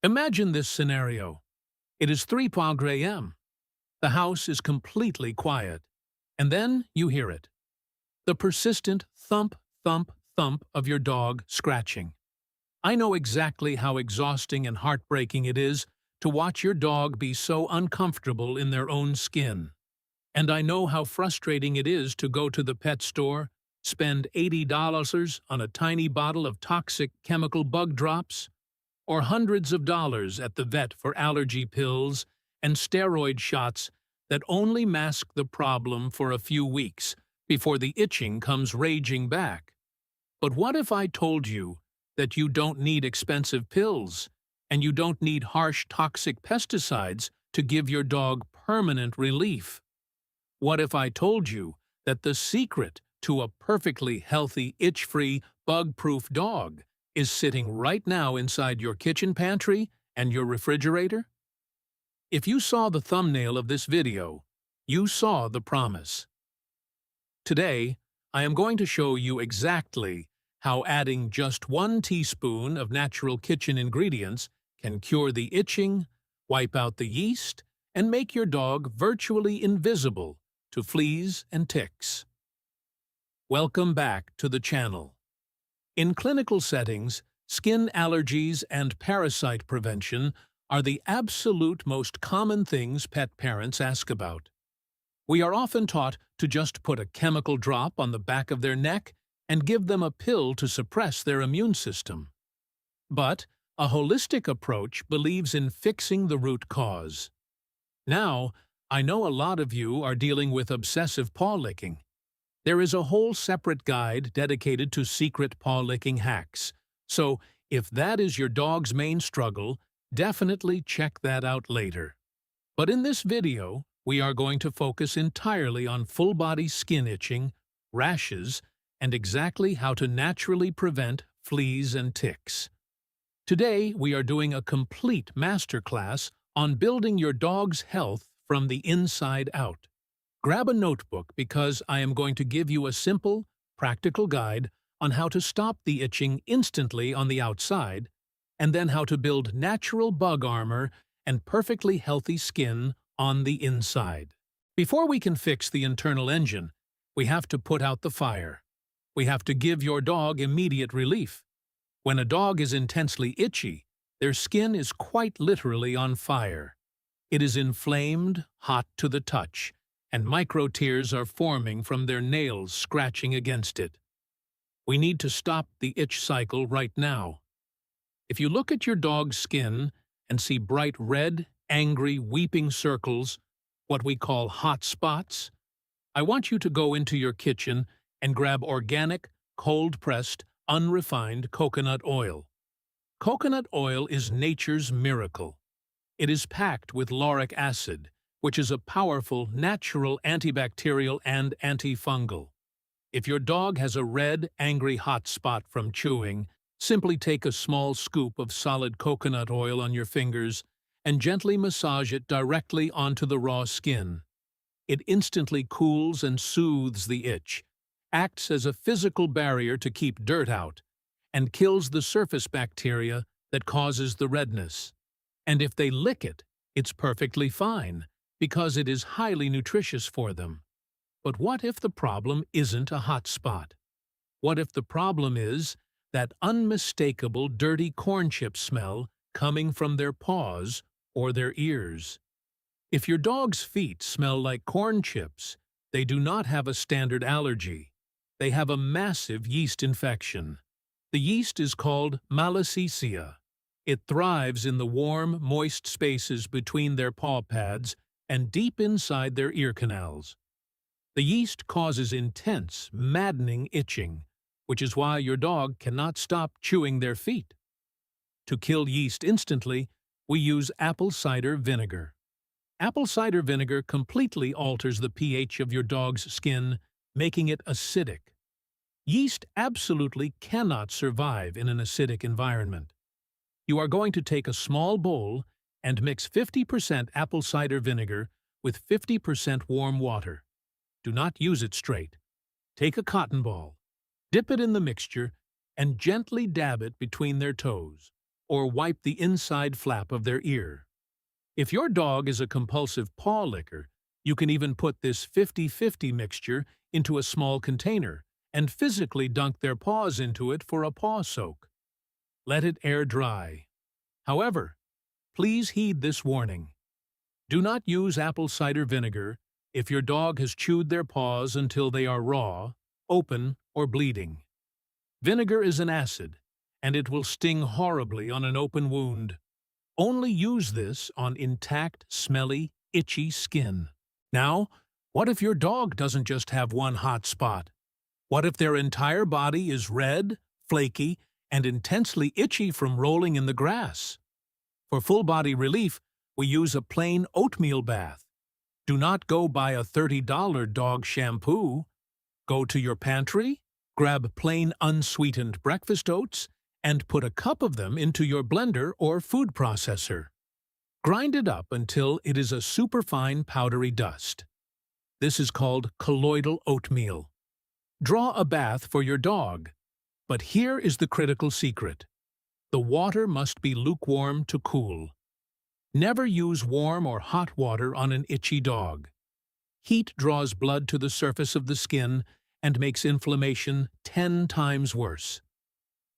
Imagine this scenario. It is 3 a.m. The house is completely quiet. And then you hear it. The persistent thump, thump, thump of your dog scratching. I know exactly how exhausting and heartbreaking it is to watch your dog be so uncomfortable in their own skin. And I know how frustrating it is to go to the pet store, spend $80 on a tiny bottle of toxic chemical bug drops, or hundreds of dollars at the vet for allergy pills and steroid shots that only mask the problem for a few weeks before the itching comes raging back. But what if I told you that you don't need expensive pills and you don't need harsh toxic pesticides to give your dog permanent relief? What if I told you that the secret to a perfectly healthy, itch-free, bug-proof dog is sitting right now inside your kitchen pantry and your refrigerator? If you saw the thumbnail of this video, you saw the promise. Today, I am going to show you exactly how adding just 1 teaspoon of natural kitchen ingredients can cure the itching, wipe out the yeast, and make your dog virtually invisible to fleas and ticks. Welcome back to the channel. In clinical settings, skin allergies and parasite prevention are the absolute most common things pet parents ask about. We are often taught to just put a chemical drop on the back of their neck and give them a pill to suppress their immune system. But a holistic approach believes in fixing the root cause. Now, I know a lot of you are dealing with obsessive paw licking. There is a whole separate guide dedicated to secret paw licking hacks, so if that is your dog's main struggle, definitely check that out later. But in this video, we are going to focus entirely on full-body skin itching, rashes, and exactly how to naturally prevent fleas and ticks. Today, we are doing a complete masterclass on building your dog's health from the inside out. Grab a notebook because I am going to give you a simple, practical guide on how to stop the itching instantly on the outside, and then how to build natural bug armor and perfectly healthy skin on the inside. Before we can fix the internal engine, we have to put out the fire. We have to give your dog immediate relief. When a dog is intensely itchy, their skin is quite literally on fire. It is inflamed, hot to the touch, and micro-tears are forming from their nails scratching against it. We need to stop the itch cycle right now. If you look at your dog's skin and see bright red, angry, weeping circles, what we call hot spots, I want you to go into your kitchen and grab organic, cold-pressed, unrefined coconut oil. Coconut oil is nature's miracle. It is packed with lauric acid, which is a powerful natural antibacterial and antifungal. If your dog has a red, angry hot spot from chewing, simply take a small scoop of solid coconut oil on your fingers and gently massage it directly onto the raw skin. It instantly cools and soothes the itch, acts as a physical barrier to keep dirt out, and kills the surface bacteria that causes the redness. And if they lick it, it's perfectly fine, because it is highly nutritious for them. But what if the problem isn't a hot spot? What if the problem is that unmistakable dirty corn chip smell coming from their paws or their ears? If your dog's feet smell like corn chips, they do not have a standard allergy. They have a massive yeast infection. The yeast is called Malassezia. It thrives in the warm, moist spaces between their paw pads and deep inside their ear canals. The yeast causes intense, maddening itching, which is why your dog cannot stop chewing their feet. To kill yeast instantly, we use apple cider vinegar. Apple cider vinegar completely alters the pH of your dog's skin, making it acidic. Yeast absolutely cannot survive in an acidic environment. You are going to take a small bowl and mix 50% apple cider vinegar with 50% warm water. Do not use it straight. Take a cotton ball, dip it in the mixture, and gently dab it between their toes. or wipe the inside flap of their ear. If your dog is a compulsive paw licker, you can even put this 50-50 mixture into a small container and physically dunk their paws into it for a paw soak. Let it air dry. However, please heed this warning. Do not use apple cider vinegar if your dog has chewed their paws until they are raw, open, or bleeding. Vinegar is an acid, and it will sting horribly on an open wound. Only use this on intact, smelly, itchy skin. Now, what if your dog doesn't just have one hot spot? What if their entire body is red, flaky, and intensely itchy from rolling in the grass? For full-body relief, we use a plain oatmeal bath. Do not go buy a $30 dog shampoo. Go to your pantry, grab plain unsweetened breakfast oats, and put a cup of them into your blender or food processor. Grind it up until it is a superfine powdery dust. This is called colloidal oatmeal. Draw a bath for your dog. But here is the critical secret. The water must be lukewarm to cool. Never use warm or hot water on an itchy dog. Heat draws blood to the surface of the skin and makes inflammation 10 times worse.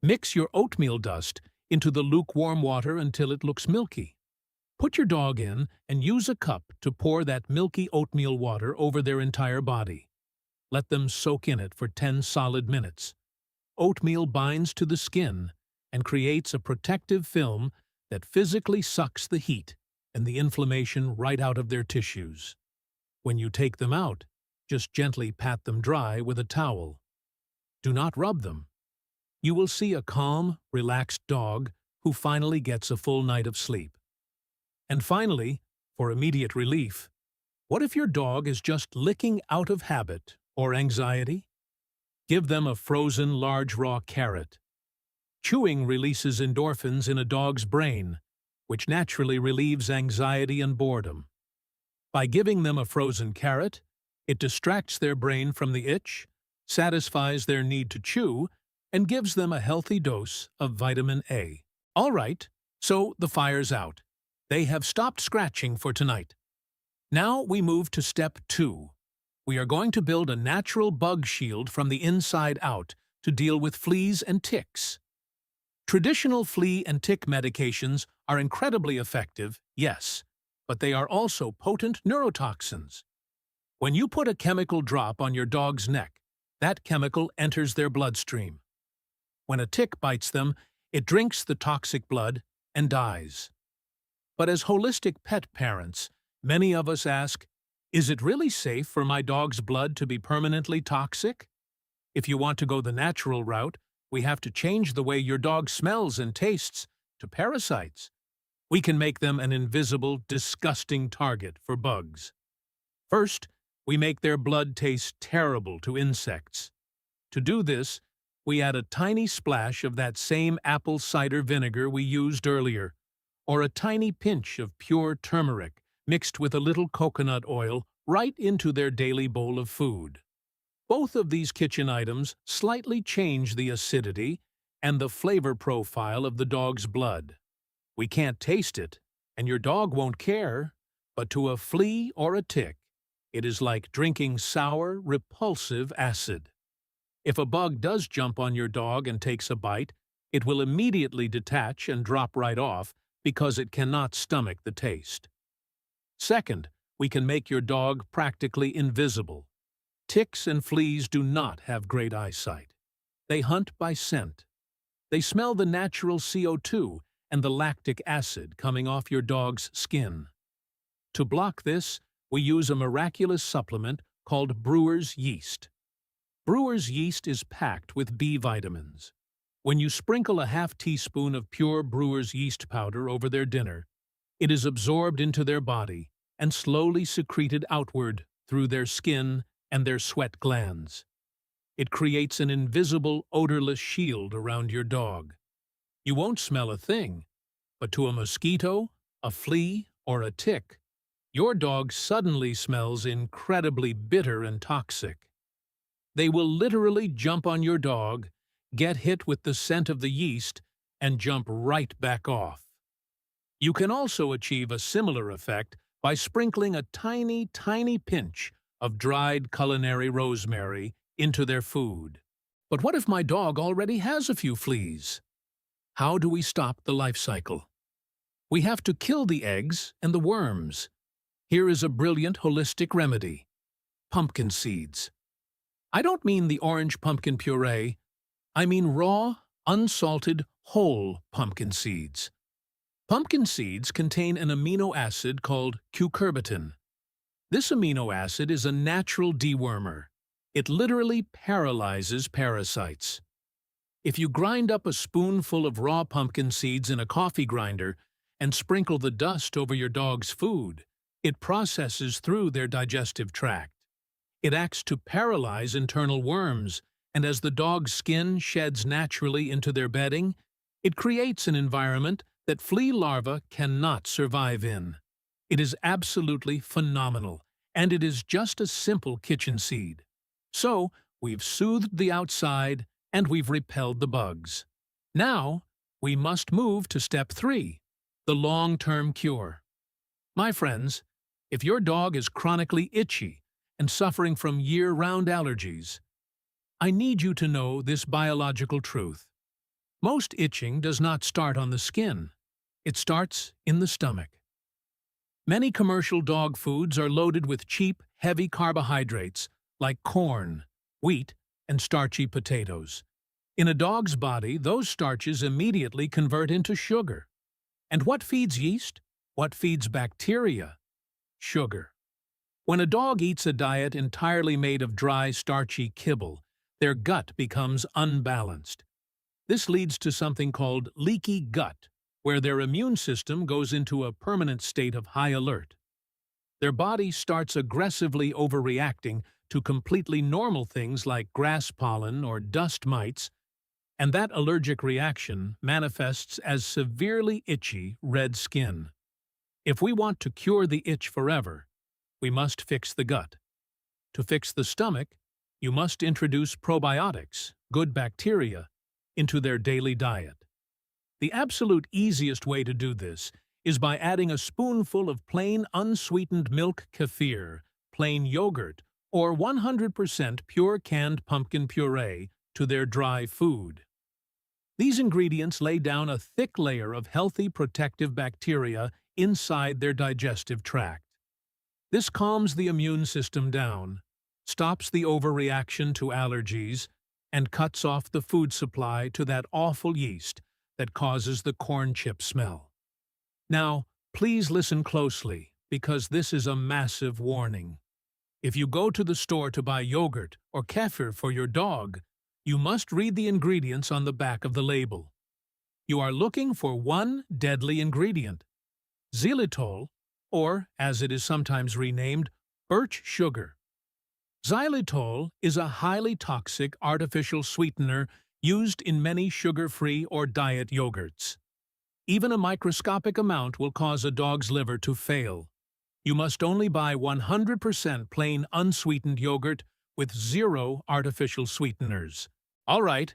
Mix your oatmeal dust into the lukewarm water until it looks milky. Put your dog in and use a cup to pour that milky oatmeal water over their entire body. Let them soak in it for 10 solid minutes. Oatmeal binds to the skin and creates a protective film that physically sucks the heat and the inflammation right out of their tissues. When you take them out, just gently pat them dry with a towel. Do not rub them. You will see a calm, relaxed dog who finally gets a full night of sleep. And finally, for immediate relief, what if your dog is just licking out of habit or anxiety? Give them a frozen large raw carrot. Chewing releases endorphins in a dog's brain, which naturally relieves anxiety and boredom. By giving them a frozen carrot, it distracts their brain from the itch, satisfies their need to chew, and gives them a healthy dose of vitamin A. All right, so the fire's out. They have stopped scratching for tonight. Now we move to step 2. We are going to build a natural bug shield from the inside out to deal with fleas and ticks. Traditional flea and tick medications are incredibly effective, yes, but they are also potent neurotoxins. When you put a chemical drop on your dog's neck, that chemical enters their bloodstream. When a tick bites them, it drinks the toxic blood and dies. But as holistic pet parents, many of us ask, is it really safe for my dog's blood to be permanently toxic? If you want to go the natural route, we have to change the way your dog smells and tastes to parasites. We can make them an invisible, disgusting target for bugs. First, we make their blood taste terrible to insects. To do this, we add a tiny splash of that same apple cider vinegar we used earlier, or a tiny pinch of pure turmeric mixed with a little coconut oil right into their daily bowl of food. Both of these kitchen items slightly change the acidity and the flavor profile of the dog's blood. We can't taste it, and your dog won't care, but to a flea or a tick, it is like drinking sour, repulsive acid. If a bug does jump on your dog and takes a bite, it will immediately detach and drop right off because it cannot stomach the taste. Second, we can make your dog practically invisible. Ticks and fleas do not have great eyesight. They hunt by scent. They smell the natural CO2 and the lactic acid coming off your dog's skin. To block this, we use a miraculous supplement called brewer's yeast. Brewer's yeast is packed with B vitamins. When you sprinkle a half teaspoon of pure brewer's yeast powder over their dinner, it is absorbed into their body and slowly secreted outward through their skin and their sweat glands. It creates an invisible, odorless shield around your dog. You won't smell a thing, but to a mosquito, a flea, or a tick, your dog suddenly smells incredibly bitter and toxic. They will literally jump on your dog, get hit with the scent of the yeast, and jump right back off. You can also achieve a similar effect by sprinkling a tiny, tiny pinch of dried culinary rosemary into their food. But what if my dog already has a few fleas? How do we stop the life cycle? We have to kill the eggs and the worms. Here is a brilliant holistic remedy: pumpkin seeds. I don't mean the orange pumpkin puree. I mean raw, unsalted, whole pumpkin seeds. Pumpkin seeds contain an amino acid called cucurbitin. This amino acid is a natural dewormer. It literally paralyzes parasites. If you grind up a spoonful of raw pumpkin seeds in a coffee grinder and sprinkle the dust over your dog's food, it processes through their digestive tract. It acts to paralyze internal worms, and as the dog's skin sheds naturally into their bedding, it creates an environment that flea larvae cannot survive in. It is absolutely phenomenal, and it is just a simple kitchen seed. So, we've soothed the outside, and we've repelled the bugs. Now, we must move to step 3, the long-term cure. My friends, if your dog is chronically itchy and suffering from year-round allergies, I need you to know this biological truth. Most itching does not start on the skin. It starts in the stomach. Many commercial dog foods are loaded with cheap, heavy carbohydrates like corn, wheat, and starchy potatoes. In a dog's body, those starches immediately convert into sugar. And what feeds yeast? What feeds bacteria? Sugar. When a dog eats a diet entirely made of dry, starchy kibble, their gut becomes unbalanced. This leads to something called leaky gut, where their immune system goes into a permanent state of high alert. Their body starts aggressively overreacting to completely normal things like grass pollen or dust mites, and that allergic reaction manifests as severely itchy red skin. If we want to cure the itch forever, we must fix the gut. To fix the stomach, you must introduce probiotics, good bacteria, into their daily diet. The absolute easiest way to do this is by adding a spoonful of plain unsweetened milk kefir, plain yogurt, or 100% pure canned pumpkin puree to their dry food. These ingredients lay down a thick layer of healthy protective bacteria inside their digestive tract. This calms the immune system down, stops the overreaction to allergies, and cuts off the food supply to that awful yeast that causes the corn chip smell. Now, please listen closely, because this is a massive warning. If you go to the store to buy yogurt or kefir for your dog, you must read the ingredients on the back of the label. You are looking for one deadly ingredient: xylitol, or, as it is sometimes renamed, birch sugar. Xylitol is a highly toxic artificial sweetener used in many sugar-free or diet yogurts. Even a microscopic amount will cause a dog's liver to fail. You must only buy 100% plain unsweetened yogurt with 0 artificial sweeteners. All right,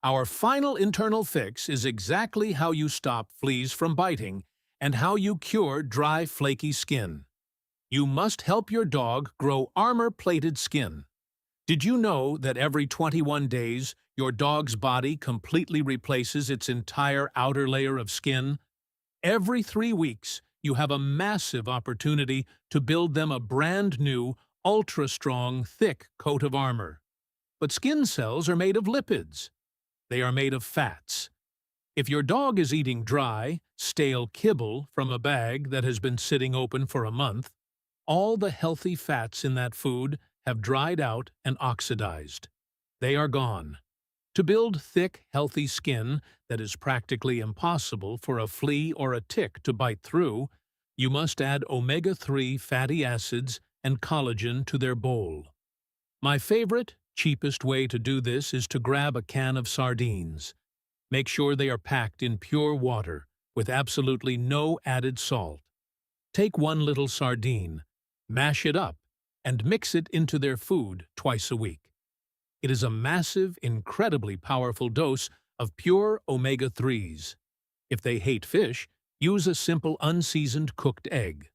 our final internal fix is exactly how you stop fleas from biting and how you cure dry, flaky skin. You must help your dog grow armor-plated skin. Did you know that every 21 days, your dog's body completely replaces its entire outer layer of skin? Every 3 weeks, you have a massive opportunity to build them a brand new, ultra-strong, thick coat of armor. But skin cells are made of lipids. They are made of fats. If your dog is eating dry, stale kibble from a bag that has been sitting open for a month, all the healthy fats in that food have dried out and oxidized. They are gone. To build thick, healthy skin that is practically impossible for a flea or a tick to bite through, you must add omega-3 fatty acids and collagen to their bowl. My favorite, cheapest way to do this is to grab a can of sardines. Make sure they are packed in pure water, with absolutely no added salt. Take 1 little sardine, mash it up, and mix it into their food twice a week. It is a massive, incredibly powerful dose of pure omega-3s. If they hate fish, use a simple unseasoned cooked egg.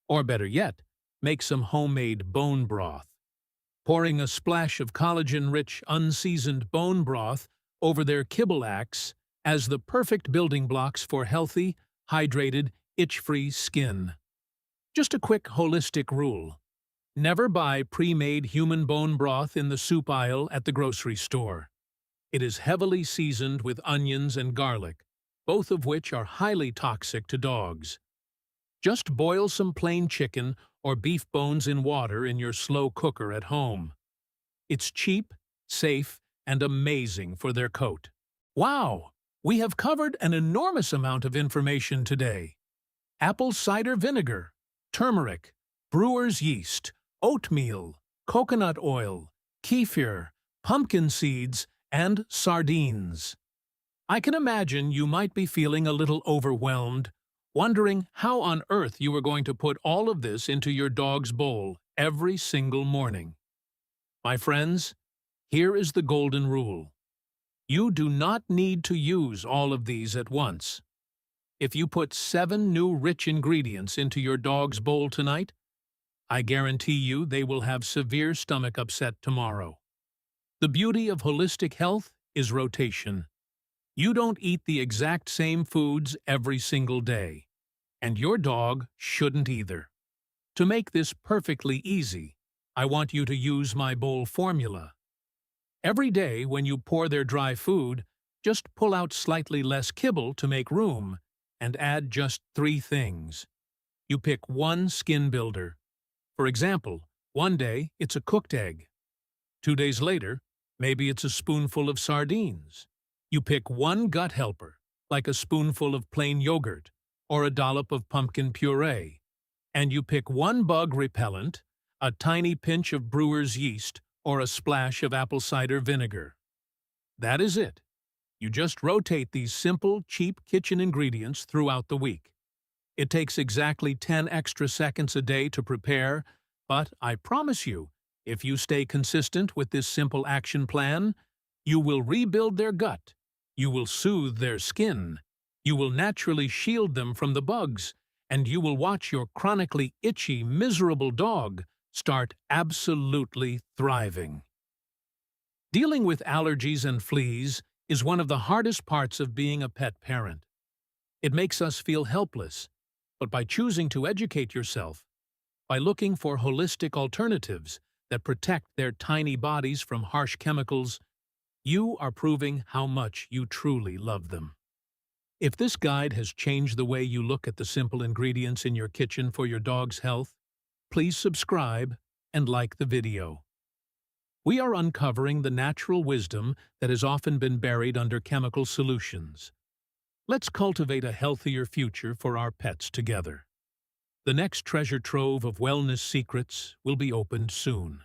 Or better yet, make some homemade bone broth. Pouring a splash of collagen-rich unseasoned bone broth over their kibble acts as the perfect building blocks for healthy, hydrated, itch-free skin. Just a quick holistic rule. Never buy pre-made human bone broth in the soup aisle at the grocery store. It is heavily seasoned with onions and garlic, both of which are highly toxic to dogs. Just boil some plain chicken or beef bones in water in your slow cooker at home. It's cheap, safe, and amazing for their coat. Wow! We have covered an enormous amount of information today. Apple cider vinegar, turmeric, brewer's yeast, oatmeal, coconut oil, kefir, pumpkin seeds, and sardines. I can imagine you might be feeling a little overwhelmed, wondering how on earth you are going to put all of this into your dog's bowl every single morning. My friends, here is the golden rule. You do not need to use all of these at once. If you put 7 new rich ingredients into your dog's bowl tonight, I guarantee you they will have severe stomach upset tomorrow. The beauty of holistic health is rotation. You don't eat the exact same foods every single day, and your dog shouldn't either. To make this perfectly easy, I want you to use my bowl formula. Every day when you pour their dry food, just pull out slightly less kibble to make room and add just 3 things. You pick one skin builder. For example, one day it's a cooked egg. 2 days later, maybe it's a spoonful of sardines. You pick one gut helper, like a spoonful of plain yogurt or a dollop of pumpkin puree. And you pick one bug repellent, a tiny pinch of brewer's yeast, or a splash of apple cider vinegar. That is it. You just rotate these simple, cheap kitchen ingredients throughout the week. It takes exactly 10 extra seconds a day to prepare, but I promise you, if you stay consistent with this simple action plan, you will rebuild their gut, you will soothe their skin, you will naturally shield them from the bugs, and you will watch your chronically itchy, miserable dog start absolutely thriving. Dealing with allergies and fleas is one of the hardest parts of being a pet parent. It makes us feel helpless, but by choosing to educate yourself, by looking for holistic alternatives that protect their tiny bodies from harsh chemicals, you are proving how much you truly love them. If this guide has changed the way you look at the simple ingredients in your kitchen for your dog's health, please subscribe and like the video. We are uncovering the natural wisdom that has often been buried under chemical solutions. Let's cultivate a healthier future for our pets together. The next treasure trove of wellness secrets will be opened soon.